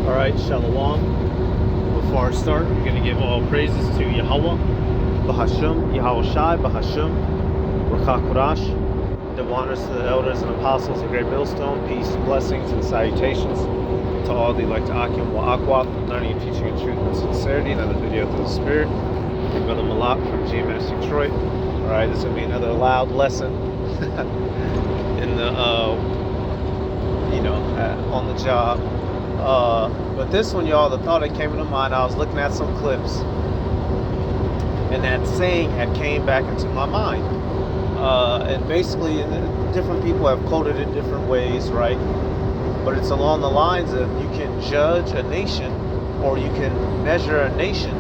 Alright, Shalom. Before I start, I'm going to give all praises to Yahweh, Bahasham, Yahweh Shai, Bahasham, Rakakurash. Give honors to the elders and apostles of Great Millstone. Peace, blessings, and salutations to all the elect Akim Wa'akwath, learning and teaching in truth and sincerity. Another video through the Spirit. Your brother Malak from GMS Detroit. Alright, this will be another loud lesson in the, on the job. But this one, y'all, the thought that came into mind, I was looking at some clips, and that saying had came back into my mind. And basically, different people have quoted it different ways, right? But it's along the lines of you can judge a nation, or you can measure a nation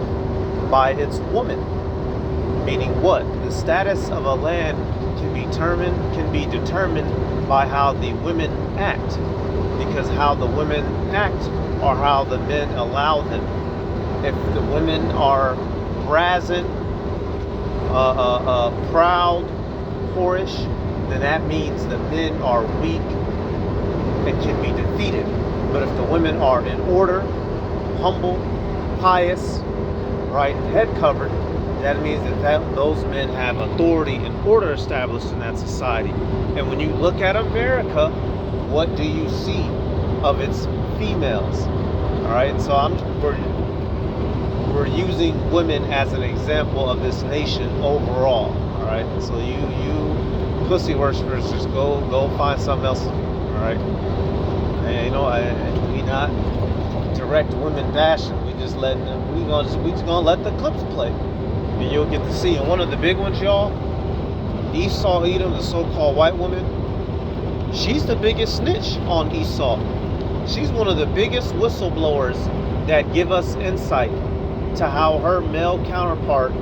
by its woman. Meaning what? The status of a land can be determined by how the women act. Because how the women act or how the men allow them. If the women are brazen, proud, whorish, then that means the men are weak and can be defeated. But if the women are in order, humble, pious, right, head covered, that means that those men have authority and order established in that society. And when you look at America, what do you see of its females? All right, so we're using women as an example of this nation overall. All right, so you pussy worshippers, just go find something else. All right, and we not direct women bashing. We just letting them. We just gonna let the clips play, and you'll get to see. And one of the big ones, y'all, Esau Edom, the so-called white woman. She's the biggest snitch on Esau. She's one of the biggest whistleblowers that give us insight to how her male counterpart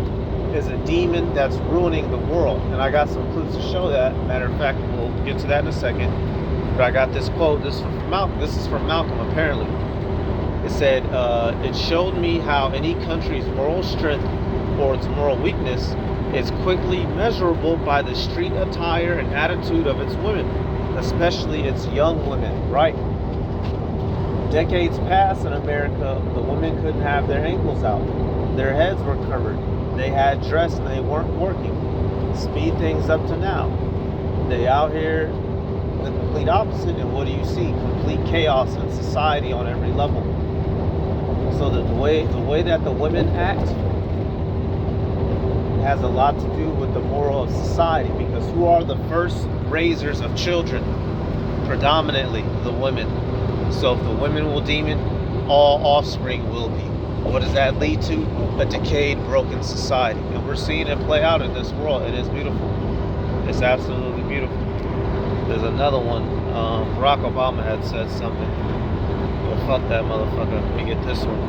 is a demon that's ruining the world. And I got some clues to show that. Matter of fact, we'll get to that in a second. But I got this quote. This is from Malcolm. Apparently. It said, it showed me how any country's moral strength or its moral weakness is quickly measurable by the street attire and attitude of its women, especially its young women, right? Decades past in America, the women couldn't have their ankles out. Their heads were covered. They had dress and they weren't working. Speed things up to now. They out here the complete opposite, and what do you see? Complete chaos in society on every level. So the way that the women act has a lot to do with the moral of society, because who are the first raisers of children? Predominantly the women. So if the women will demon, all offspring will be. What does that lead to? A decayed, broken society. And we're seeing it play out in this world. It is beautiful. It's absolutely beautiful. There's another one. Barack Obama had said something. Well, fuck that motherfucker. Let me get this one.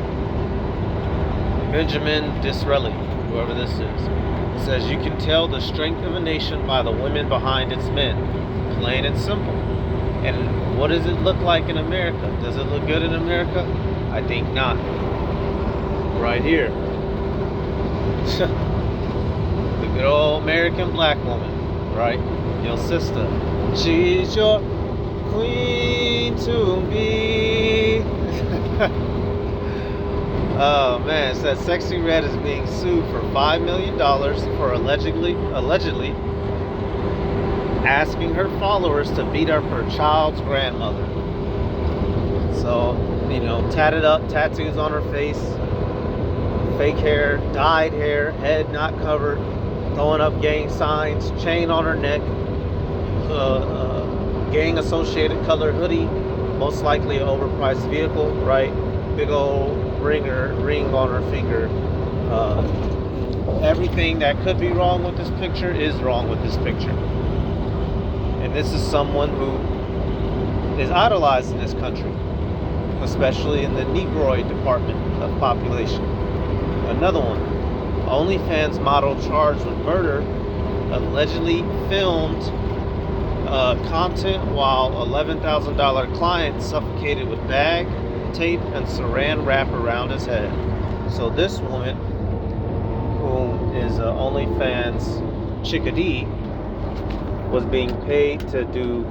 Benjamin Disraeli, whoever this is. It says, you can tell the strength of a nation by the women behind its men. Plain and simple. And what does it look like in America? Does it look good in America? I think not. Right here. The good old American black woman, right? Your sister. She's your queen to me. Oh man, it says Sexy Red is being sued for $5 million for allegedly asking her followers to beat up her child's grandmother. So, tatted up, tattoos on her face, fake hair, dyed hair, head not covered, throwing up gang signs, chain on her neck, gang associated color hoodie, most likely an overpriced vehicle, right? Big old ring on her finger. Everything that could be wrong with this picture is wrong with this picture. And this is someone who is idolized in this country, especially in the Negroid department of population. Another one, OnlyFans model charged with murder, allegedly filmed content while $11,000 client suffocated with bag, tape, and saran wrap around his head. So this woman, who is OnlyFans chickadee, was being paid to do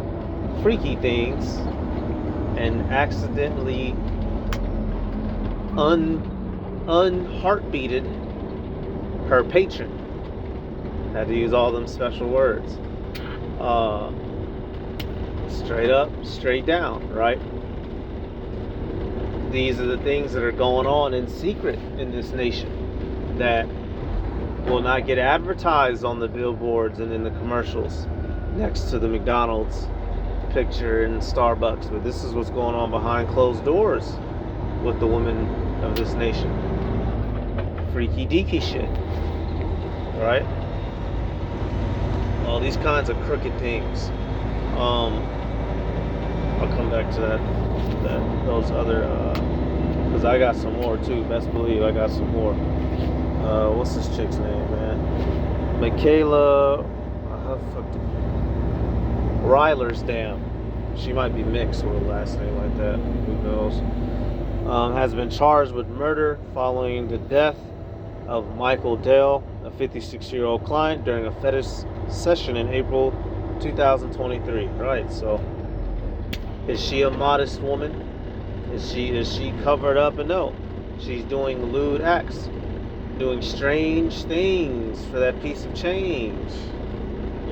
freaky things and accidentally unheartbeated her patron. Had to use all them special words. Straight up, straight down, right? These are the things that are going on in secret in this nation that will not get advertised on the billboards and in the commercials next to the McDonald's picture and Starbucks. But this is what's going on behind closed doors with the women of this nation. Freaky deaky shit, right? All these kinds of crooked things. I'll come back to those other, because I got some more too. Best believe I got some more. What's this chick's name, man? Michaela, Rylersdam. She might be mixed with a last name like that. Who knows? Has been charged with murder following the death of Michael Dell, a 56-year-old client, during a fetish session in April 2023. Right, so is she a modest woman? Is she covered up? And no, she's doing lewd acts, doing strange things for that piece of change.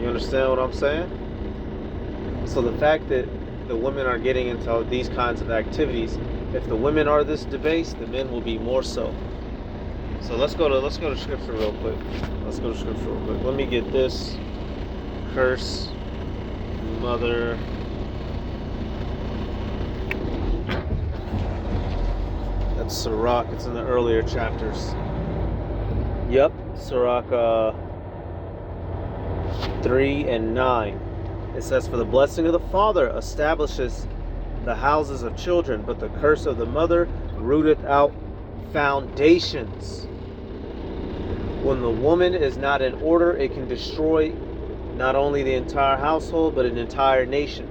You understand what I'm saying? So the fact that the women are getting into these kinds of activities, if the women are this debased, the men will be more so. So let's go to scripture real quick. Let me get this curse mother. That's Sirach. It's in the earlier chapters. Yep, Sirach 3 and 9. It says, "For the blessing of the father establishes the houses of children, but the curse of the mother rooteth out foundations." When the woman is not in order, it can destroy not only the entire household, but an entire nation.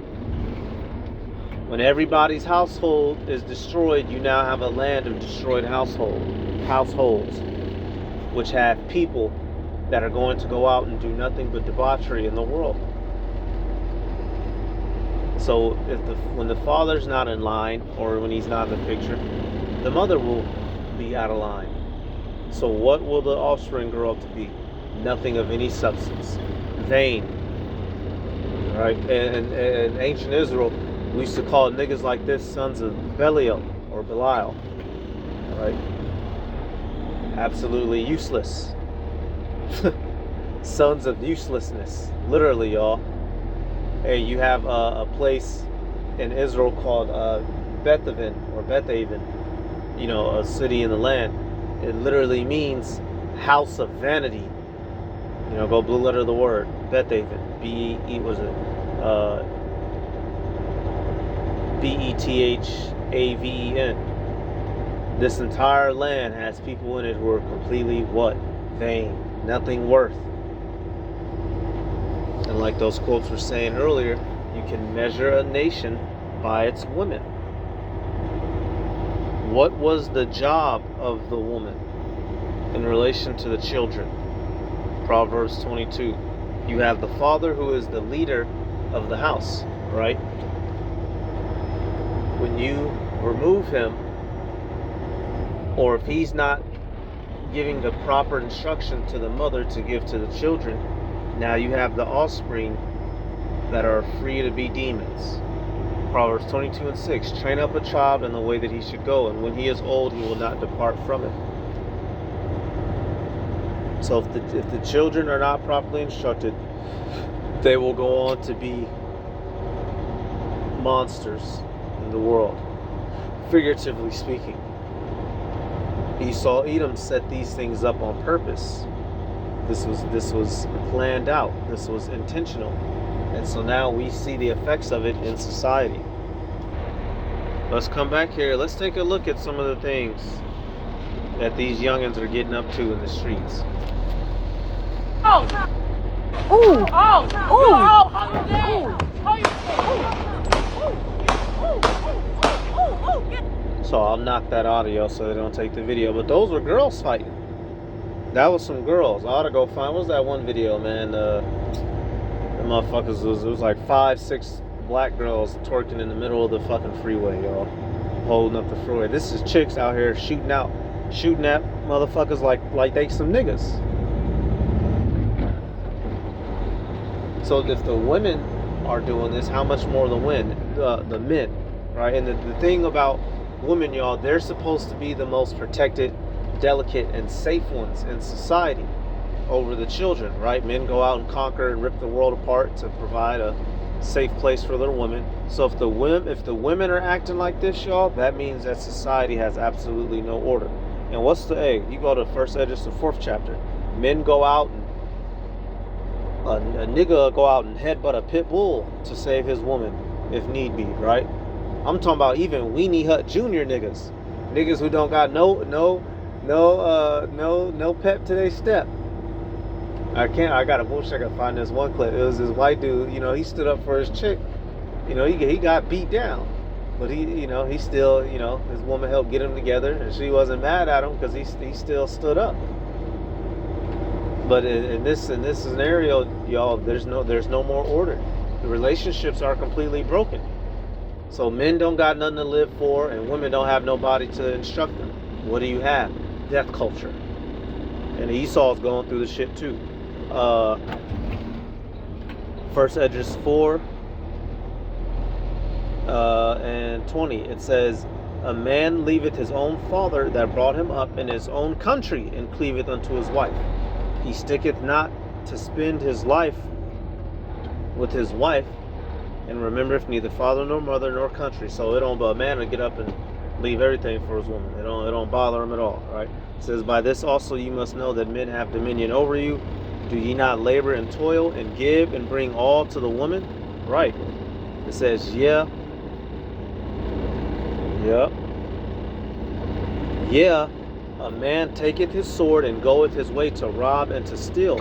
When everybody's household is destroyed, you now have a land of destroyed households, which have people that are going to go out and do nothing but debauchery in the world. So when the father's not in line, or when he's not in the picture, the mother will be out of line. So what will the offspring grow up to be? Nothing of any substance. Vain. Right? And in ancient Israel, we used to call niggas like this sons of Belial or Belial. Right? Absolutely useless. Sons of uselessness. Literally, y'all. Hey, you have a place in Israel called Bethaven or Bethaven. You know, a city in the land. It literally means house of vanity. You know, go blue letter the word. Bethaven. Bethaven. This entire land has people in it who are completely what? Vain. Nothing worth. And like those quotes were saying earlier, you can measure a nation by its women. What was the job of the woman in relation to the children? Proverbs 22. You have the father who is the leader of the house, right? When you remove him, or if he's not giving the proper instruction to the mother to give to the children, now you have the offspring that are free to be demons. Proverbs 22 and 6. Train up a child in the way that he should go, and when he is old, he will not depart from it. So if the children are not properly instructed, they will go on to be monsters in the world, figuratively speaking. Esau, Edom set these things up on purpose. This was planned out. This was intentional. And so now we see the effects of it in society. Let's come back here. Let's take a look at some of the things that these youngins are getting up to in the streets. Oh! Ooh! Oh! Ooh! So I'll knock that audio so they don't take the video. But those were girls fighting. That was some girls. I ought to go find. What was that one video, man? The motherfuckers it was like 5-6 black girls twerking in the middle of the fucking freeway, y'all. holding up the freeway. This is chicks out here shooting at motherfuckers like they some niggas. So if the women are doing this, how much more the men, right? And the thing about women, y'all, they're supposed to be the most protected, delicate, and safe ones in society over the children, right? Men go out and conquer and rip the world apart to provide a safe place for their women. So if the women are acting like this, y'all, that means that society has absolutely no order. And what's the you go to 1 Esdras, the 4th chapter. Men go out and a nigga go out and headbutt a pit bull to save his woman if need be, right? I'm talking about even Weenie Hut Jr. niggas who don't got no pep to their step. I gotta wish I could find this one clip. It was this white dude, he stood up for his chick. He got beat down, but he still, his woman helped get him together, and she wasn't mad at him because he still stood up. But in this scenario, y'all, there's no more order. The relationships are completely broken. So men don't got nothing to live for, and women don't have nobody to instruct them. What do you have? Death culture. And Esau's going through the shit too. 1 Esdras 4 and 20. It says, a man leaveth his own father that brought him up in his own country, and cleaveth unto his wife. He sticketh not to spend his life with his wife, and remembereth neither father nor mother nor country. So a man will get up and leave everything for his woman. It don't bother him at all, right? It says, by this also you must know that men have dominion over you. Do ye not labor and toil and give and bring all to the woman? Right. It says, yeah, a man taketh his sword and goeth his way to rob and to steal,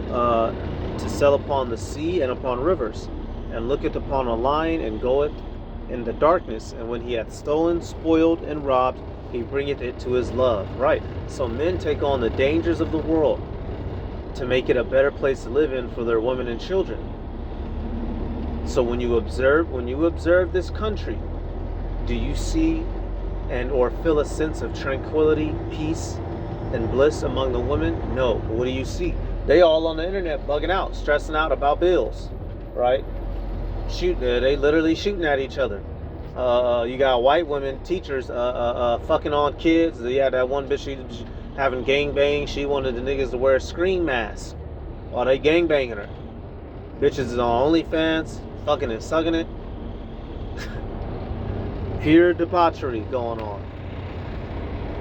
to sell upon the sea and upon rivers, and looketh upon a lion and goeth in the darkness, and when he hath stolen, spoiled, and robbed, he bringeth it to his love. Right. So men take on the dangers of the world to make it a better place to live in for their women and children. So when you observe this country, do you see and or feel a sense of tranquility, peace, and bliss among the women? No. But what do you see? They all on the internet bugging out, stressing out about bills, right? They literally shooting at each other. You got white women, teachers, fucking on kids. You had that one bitch, she having gangbang. She wanted the niggas to wear a screen mask while they gangbanging her. Bitches is on OnlyFans, fucking and sucking it. Pure debauchery going on.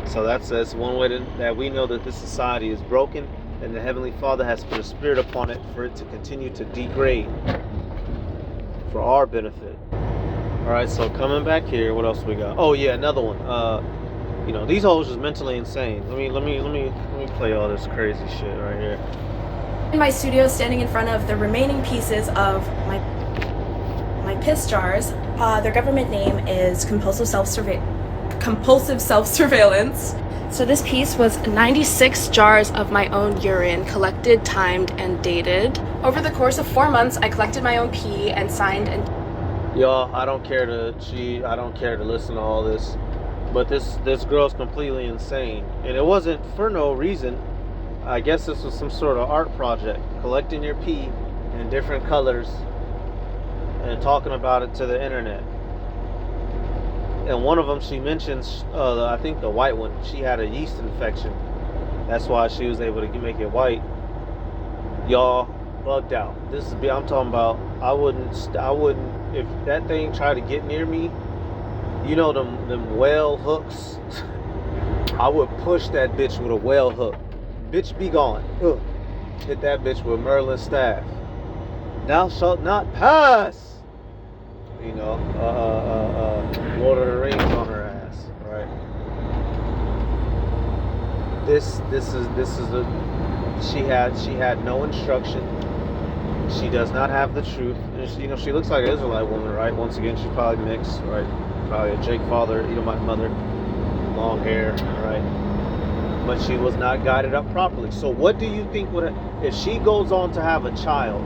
So that's one way that we know that this society is broken, and the Heavenly Father has put a spirit upon it for it to continue to degrade for our benefit. Alright, so coming back here, what else we got? Oh yeah, another one. These hoes is mentally insane. Let me play all this crazy shit right here. In my studio, standing in front of the remaining pieces of my piss jars. Their government name is compulsive self-surveillance. So this piece was 96 jars of my own urine, collected, timed, and dated. Over the course of 4 months, I collected my own pee and signed and... Y'all, I don't care to cheat. I don't care to listen to all this. But this girl's completely insane. And it wasn't for no reason. I guess this was some sort of art project. Collecting your pee in different colors and talking about it to the internet. And one of them, she mentions, I think the white one, she had a yeast infection. That's why she was able to make it white. Y'all, bugged out. I'm talking about, I wouldn't, if that thing tried to get near me, them whale hooks, I would push that bitch with a whale hook. Bitch, be gone. Ugh. Hit that bitch with Merlin's staff. Thou shalt not pass. Lord of the Rings on her ass, right? This is she had no instruction. She does not have the truth. And she looks like an Israelite woman, right? Once again, she's probably mixed, right? Probably a Jake father, my mother, long hair, right? But she was not guided up properly. So what do you think if she goes on to have a child?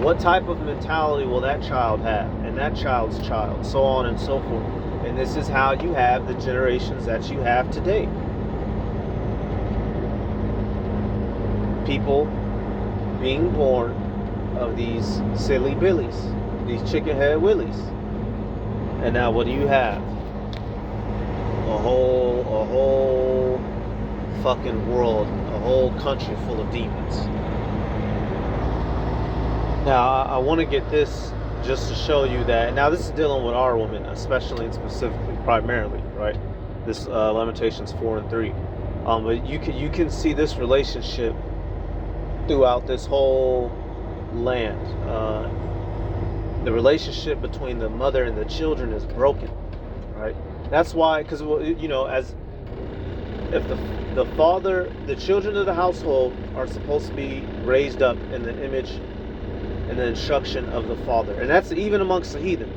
What type of mentality will that child have? and that child's child, so on and so forth. And this is how you have the generations that you have today. People being born of these silly billies, these chicken head willies. And now what do you have? A whole fucking world, a whole country full of demons. Now I want to get this just to show you that. Now this is dealing with our women, especially and specifically, primarily, right? This Lamentations 4 and 3. But you can see this relationship throughout this whole land. The relationship between the mother and the children is broken, right? That's why, because as if the father, the children of the household are supposed to be raised up in the image and the instruction of the father, and that's even amongst the heathen.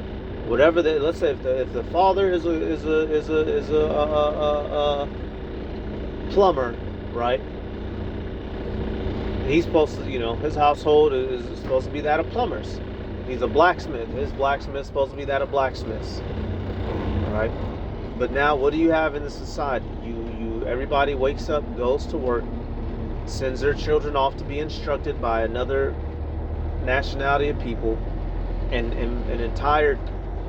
Whatever let's say if the father is a plumber, right? He's supposed to, his household is supposed to be that of plumbers. He's a blacksmith. His blacksmith is supposed to be that of blacksmiths. All right. But now, what do you have in the society? Everybody wakes up, goes to work, sends their children off to be instructed by another nationality of people, and an entire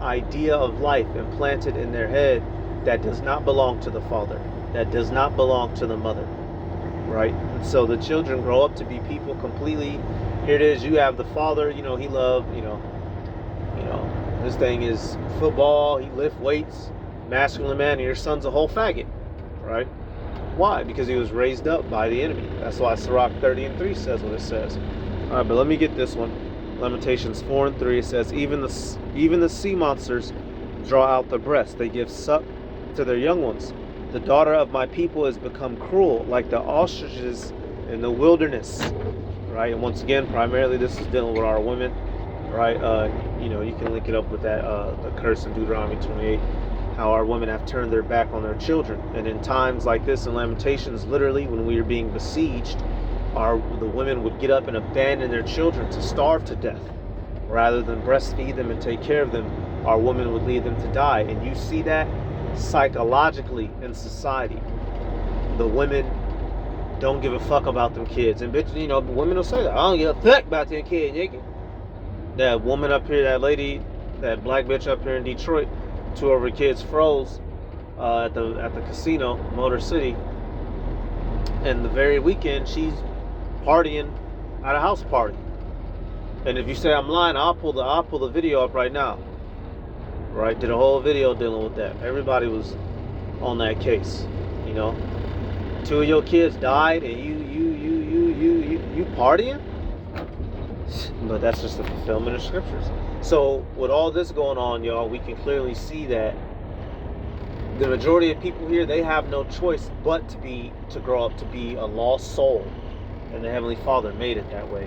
idea of life implanted in their head that does not belong to the father, that does not belong to the mother, right? And so the children grow up to be people completely. Here it is. You have the father. He loved. His thing is football. He lift weights, masculine man. And your son's a whole faggot, right? Why? Because he was raised up by the enemy. That's why Sirach 30 and 3 says what it says. All right, but let me get this one. Lamentations 4 and 3. It says, even the sea monsters draw out their breasts. They give suck to their young ones. The daughter of my people has become cruel, like the ostriches in the wilderness. Right, and once again, primarily this is dealing with our women. Right, you can link it up with that the curse in Deuteronomy 28. How our women have turned their back on their children, and in times like this in Lamentations, literally when we are being besieged, the women would get up and abandon their children to starve to death, rather than breastfeed them and take care of them. Our women would lead them to die, and you see that psychologically in society. The women don't give a fuck about them kids, and bitch, women will say that. I don't give a fuck about them kids, nigga. That woman up here, that lady, that black bitch up here in Detroit. 2 of her kids froze at the casino, Motor City, and the very weekend she's partying at a house party. And if you say I'm lying, I'll pull the video up right now. Right, did a whole video dealing with that. Everybody was on that case. 2 of your kids died, and you partying. But that's just the fulfillment of scriptures. So with all this going on, y'all, we can clearly see that the majority of people here, they have no choice but to grow up to be a lost soul, and the Heavenly Father made it that way.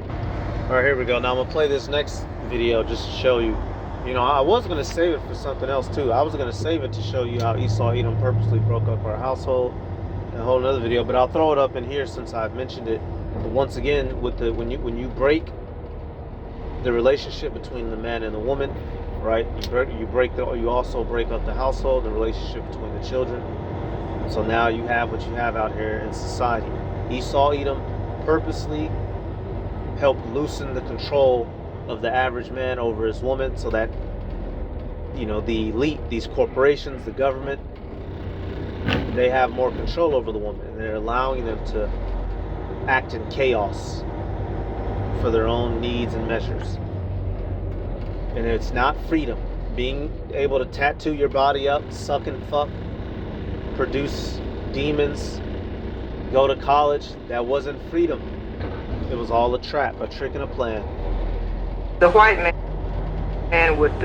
All right, here we go. Now I'm gonna play this next video just to show you. I was gonna save it for something else too. I was gonna save it to show you how Esau Edom purposely broke up our household, and a whole another video. But I'll throw it up in here since I've mentioned it. But once again, with when you break the relationship between the man and the woman, right? You also break up the household, the relationship between the children. So now you have what you have out here in society. Esau Edom purposely helped loosen the control of the average man over his woman, so that the elite, these corporations, the government, they have more control over the woman, and they're allowing them to act in chaos for their own needs and measures. And it's not freedom. Being able to tattoo your body up, suck and fuck, produce demons, go to college, that wasn't freedom. It was all a trap, a trick and a plan. The white man would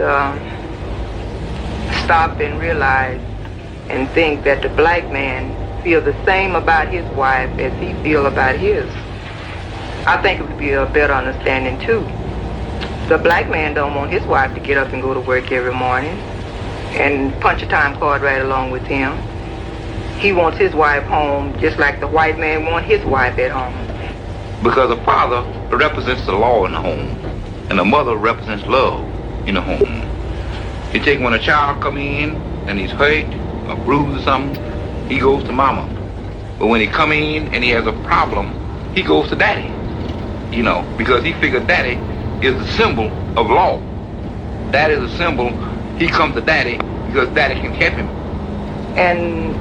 stop and realize and think that the black man feels the same about his wife as he feels about his. I think it would be a better understanding too. The black man don't want his wife to get up and go to work every morning and punch a time card right along with him. He wants his wife home just like the white man wants his wife at home. Because a father represents the law in the home, and a mother represents love in the home. He take when a child come in and he's hurt or bruised or something, he goes to mama. But when he come in and he has a problem, he goes to daddy. You know, because he figured daddy is the symbol of law. Daddy is a symbol. He comes to daddy because daddy can help him. And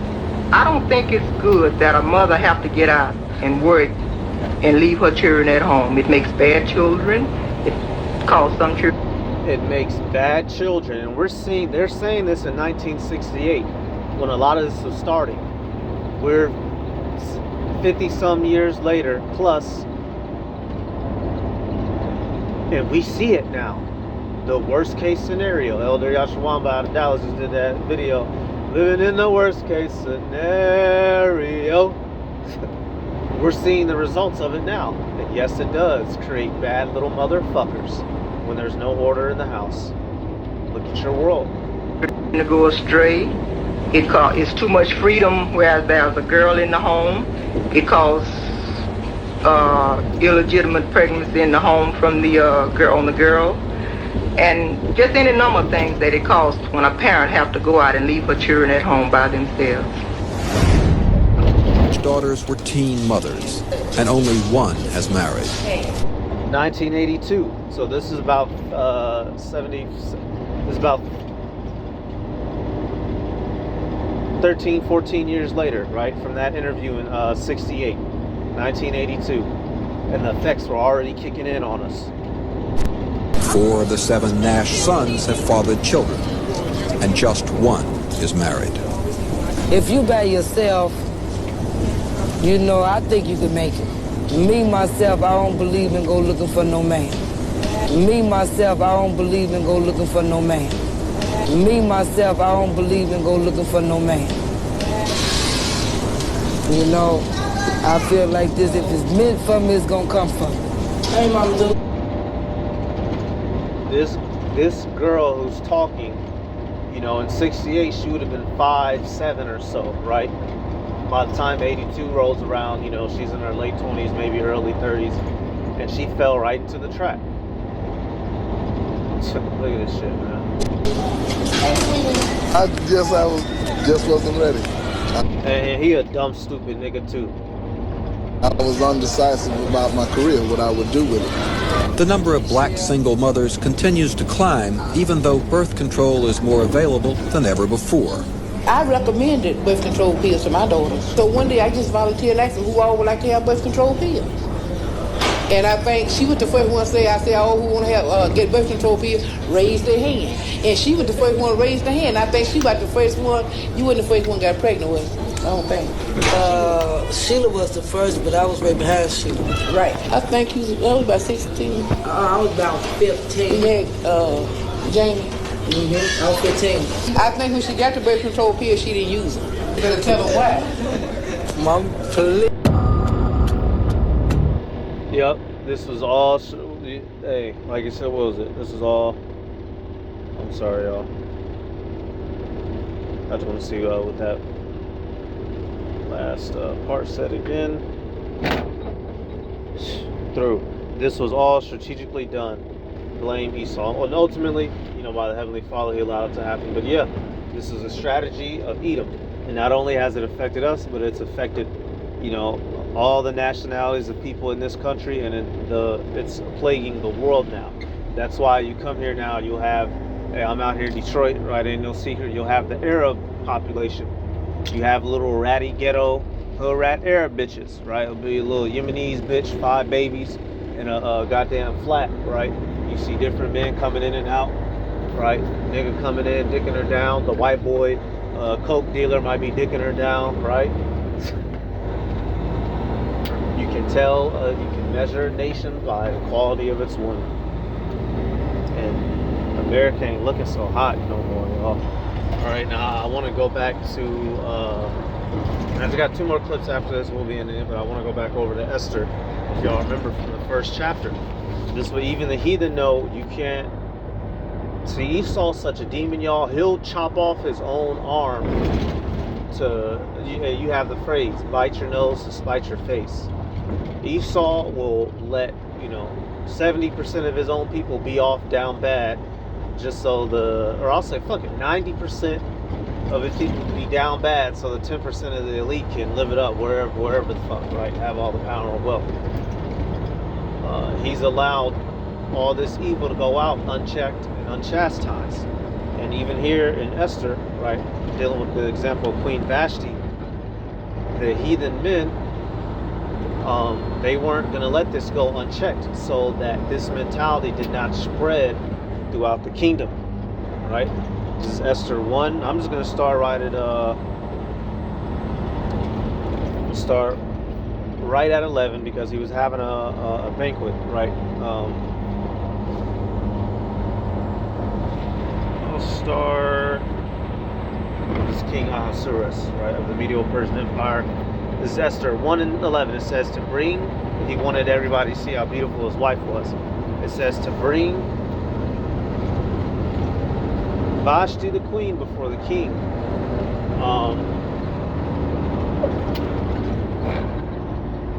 I don't think it's good that a mother have to get out and work and leave her children at home. It makes bad children. It causes some children. It makes bad children, and they're saying this in 1968 when a lot of this was starting. We're 50 some years later plus, and we see it now. The worst case scenario. Elder Yashawamba out of Dallas just did that video, living in the worst case scenario. We're seeing the results of it now. And yes, it does create bad little motherfuckers when there's no order in the house. Look at your world. To go astray. It's too much freedom where there's a girl in the home. It causes illegitimate pregnancy in the home from the girl. And just any number of things that it causes when a parent have to go out and leave her children at home by themselves. Daughters were teen mothers, and only one has married. 1982. So this is about 70. This is about 13, 14 years later, right, from that interview in 68, 1982, and the effects were already kicking in on us. 4 of the 7 Nash sons have fathered children, and just one is married. If you by yourself, you know, I think you can make it. Me, myself, I don't believe in go looking for no man. Me, myself, I don't believe in go looking for no man. Me, myself, I don't believe in go looking for no man. You know, I feel like this, if it's meant for me, it's gonna come from me. Hey, Mama, do. This girl who's talking, you know, in 68, she would have been 5, 7 or so, right? By the time 82 rolls around, you know, she's in her late 20s, maybe early 30s, and she fell right into the trap. Look at this shit, man. I just wasn't ready. And he a dumb, stupid nigga too. I was undecisive about my career, what I would do with it. The number of black single mothers continues to climb, even though birth control is more available than ever before. I recommended birth control pills to my daughters. So one day I just volunteered and asked them who all would like to have birth control pills. And I think she was the first one to say, I said, oh, who want to have get birth control pills, raise their hand. And she was the first one to raise the hand. I think she was the first one, you weren't the first one got pregnant with. I don't think. Sheila was the first, but I was right behind Sheila. Right. I think I was about 16. I was about 15. You had Jamie. Mm-hmm. I was 15. I think when she got the birth control pill, she didn't use them. You better tell her why. Mom, please. Yep, this was all, hey, like I said, what was it? This is all, I'm sorry, y'all. I just want to see what that last part said again. Through. This was all strategically done. Blame Esau. And ultimately, you know, by the Heavenly Father, He allowed it to happen. But yeah, this is a strategy of Edom. And not only has it affected us, but it's affected, you know, all the nationalities of people in this country, and it's plaguing the world now. That's why you come here now, you'll have, hey, I'm out here in Detroit, right? Ain't no secret, you'll have the Arab population. You have little ratty ghetto, hood rat Arab bitches, right? It'll be a little Yemenis bitch, 5 babies, in a goddamn flat, right? You see different men coming in and out, right? Nigga coming in, dicking her down. The white boy, coke dealer might be dicking her down, right? You can tell, you can measure a nation by the quality of its women. And America ain't looking so hot no more, y'all. All right, now I want to go back to, I just got 2 more clips after this, we'll be in it, but I want to go back over to Esther, if y'all remember from the first chapter. This way, even the heathen know you can't. See, Esau's such a demon, y'all. He'll chop off his own arm to, you have the phrase, bite your nose to spite your face. Esau will let, 70% of his own people be off down bad just so or I'll say fuck it, 90% of it people to be down bad, so the 10% of the elite can live it up wherever the fuck, right? Have all the power or wealth. He's allowed all this evil to go out unchecked and unchastised. And even here in Esther, right, dealing with the example of Queen Vashti, the heathen men, they weren't going to let this go unchecked, so that this mentality did not spread throughout the kingdom, right? This is Esther 1. I'm just going to start right at 11, because he was having a banquet, right? I'll start with this King Ahasuerus, right, of the Medo-Persian Empire. This is Esther 1 and 11. It says to bring, he wanted everybody to see how beautiful his wife was. It says to bring Vashti the queen before the king.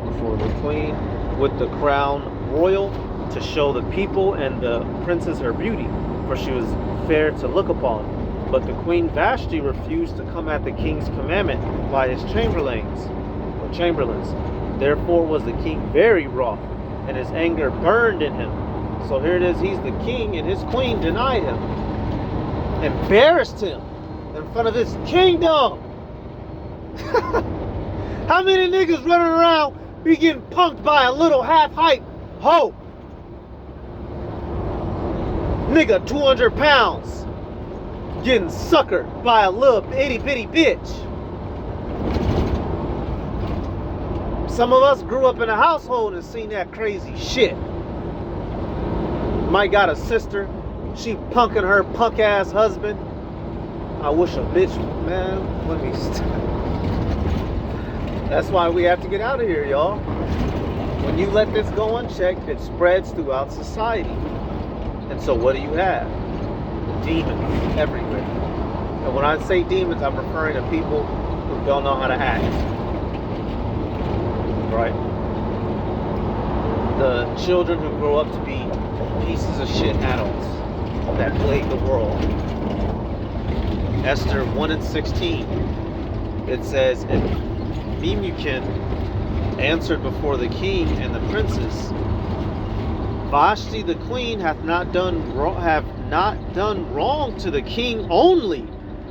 Before the queen with the crown royal, to show the people and the princess her beauty, for she was fair to look upon. But the queen Vashti refused to come at the king's commandment by his chamberlains. Therefore was the king very wroth, and his anger burned in him. So here it is, he's the king and his queen denied him, embarrassed him in front of his kingdom. How many niggas running around be getting punked by a little half-height hoe? Nigga 200 pounds getting suckered by a little itty-bitty bitch. Some of us grew up in a household and seen that crazy shit. Might got a sister, she punking her punk ass husband. I wish a bitch, man, let me stop. That's why we have to get out of here, y'all. When you let this go unchecked, it spreads throughout society. And so what do you have? Demons everywhere. And when I say demons, I'm referring to people who don't know how to act. Right? The children who grow up to be pieces of shit adults that plague the world. Esther 1 and 16. It says, and Memucan answered before the king and the princes, Vashti the queen hath not done wrong to the king only,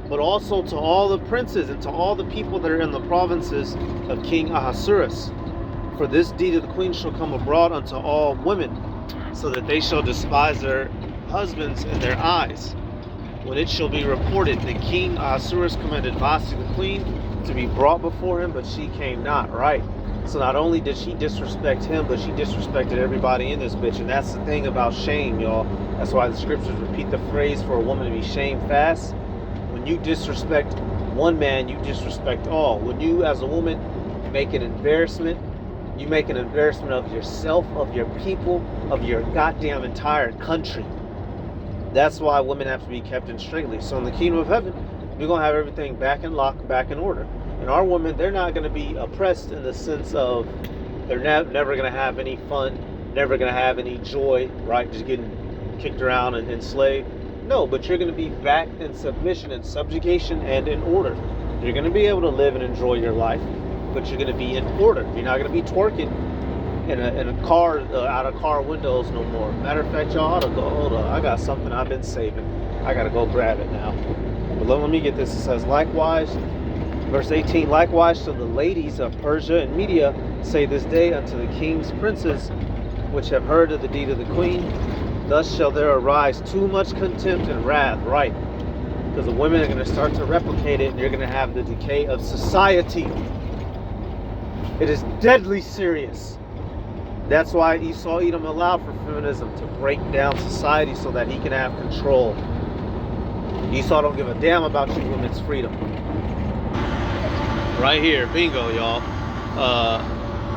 but also to all the princes and to all the people that are in the provinces of King Ahasuerus. For this deed of the queen shall come abroad unto all women, so that they shall despise their husbands in their eyes. When it shall be reported, the king Ahasuerus commanded Vashti the queen to be brought before him, but she came not. Right? So not only did she disrespect him, but she disrespected everybody in this bitch. And that's the thing about shame, y'all. That's why the scriptures repeat the phrase for a woman to be shamefast. When you disrespect one man, you disrespect all. When you, as a woman, make an embarrassment, you make an embarrassment of yourself, of your people, of your goddamn entire country. That's why women have to be kept in straitly. So in the kingdom of heaven, we're going to have everything back in lock, back in order. And our women, they're not going to be oppressed in the sense of they're never going to have any fun, never going to have any joy, right? Just getting kicked around and enslaved. No, but you're going to be back in submission and subjugation and in order. You're going to be able to live and enjoy your life, but you're going to be in order. You're not going to be twerking in a car, out of car windows no more. Matter of fact, y'all ought to go, hold on, I got something I've been saving. I got to go grab it now. But let me get this. It says, likewise, verse 18, likewise to the ladies of Persia and Media say this day unto the king's princes, which have heard of the deed of the queen, thus shall there arise too much contempt and wrath, right? Because the women are going to start to replicate it, and you're going to have the decay of society. It is deadly serious. That's why Esau Edom allowed for feminism to break down society so that he can have control. Esau don't give a damn about you women's freedom. Right here, bingo, y'all.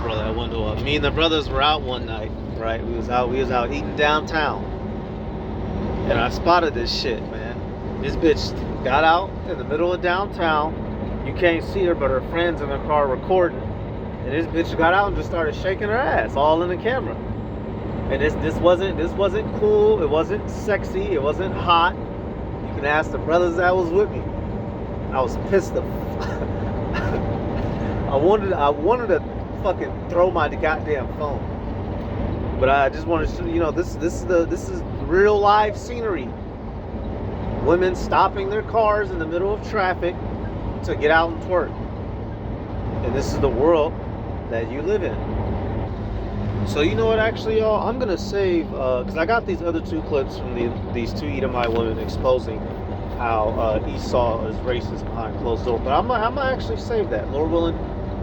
Roll that window up. Me and the brothers were out one night, right? We was out eating downtown, and I spotted this shit, man. This bitch got out in the middle of downtown. You can't see her, but her friends in the car recording. And this bitch got out and just started shaking her ass, all in the camera. And this wasn't cool. It wasn't sexy. It wasn't hot. You can ask the brothers that was with me. I was pissed off. I wanted to fucking throw my goddamn phone. But I just wanted to, this is real live scenery. Women stopping their cars in the middle of traffic to get out and twerk. And this is the world that you live in. So you know what, actually, y'all, I'm gonna save, because I got these other two clips from these two Edomite women exposing how Esau is racist behind closed doors. But I'm gonna actually save that, Lord willing.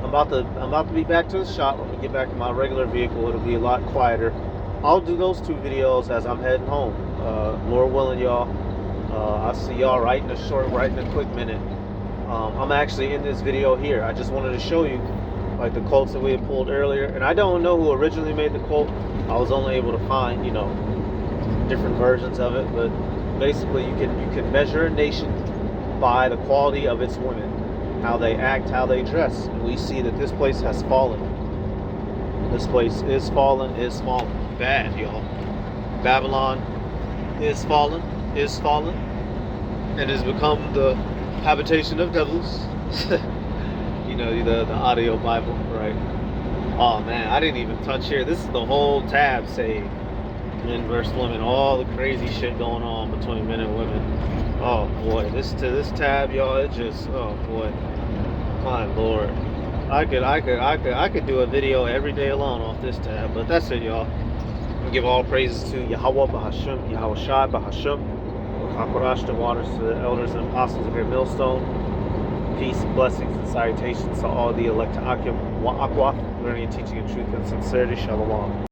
I'm about to be back to the shop. I'm gonna get back to my regular vehicle. It'll be a lot quieter. I'll do those two videos as I'm heading home. Lord willing, y'all. I'll see y'all right in a quick minute. I'm actually in this video here. I just wanted to show you like the quotes that we had pulled earlier. And I don't know who originally made the quote. I was only able to find, different versions of it. But basically, you can measure a nation by the quality of its women, how they act, how they dress. And we see that this place has fallen. This place is fallen, bad, y'all. Babylon is fallen, and has become the habitation of devils. The audio Bible, right? Oh man, I didn't even touch here. This is the whole tab saved. Men versus women, all the crazy shit going on between men and women. Oh boy, this tab, y'all, it just, oh boy, my lord. I could do a video every day alone off this tab, but that's it, y'all. I give all praises to Yahweh Bahasham, Yahweh Shai Bahasham, Hakorash the waters to the elders and apostles of your millstone. Peace, blessings, and salutations to all the elect Akim Wa'akwaf, learning and teaching in truth and sincerity. Shalom.